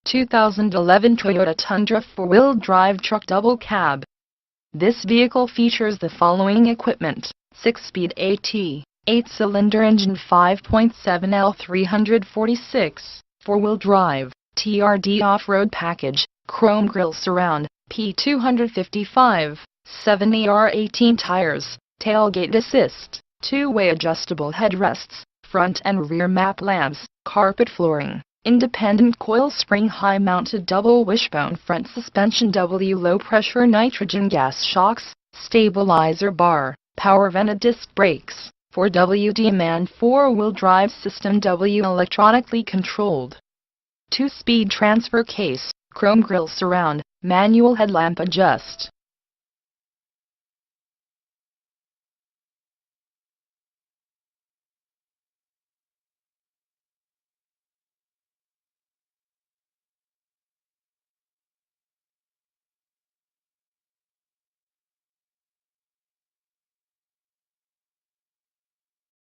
2011 Toyota Tundra 4-wheel drive truck double cab. This vehicle features the following equipment: 6-speed AT, 8-cylinder engine, 5.7L 346, 4-wheel drive, TRD off-road package, chrome grille surround, P255, 7ER18 tires, tailgate assist, 2-way adjustable headrests, front and rear map lamps, carpet flooring, independent coil spring, high-mounted double wishbone front suspension, W low pressure nitrogen gas shocks, stabilizer bar, power vented disc brakes, 4WD man 4-wheel drive system, W electronically controlled, 2-speed transfer case, chrome grille surround, manual headlamp adjust.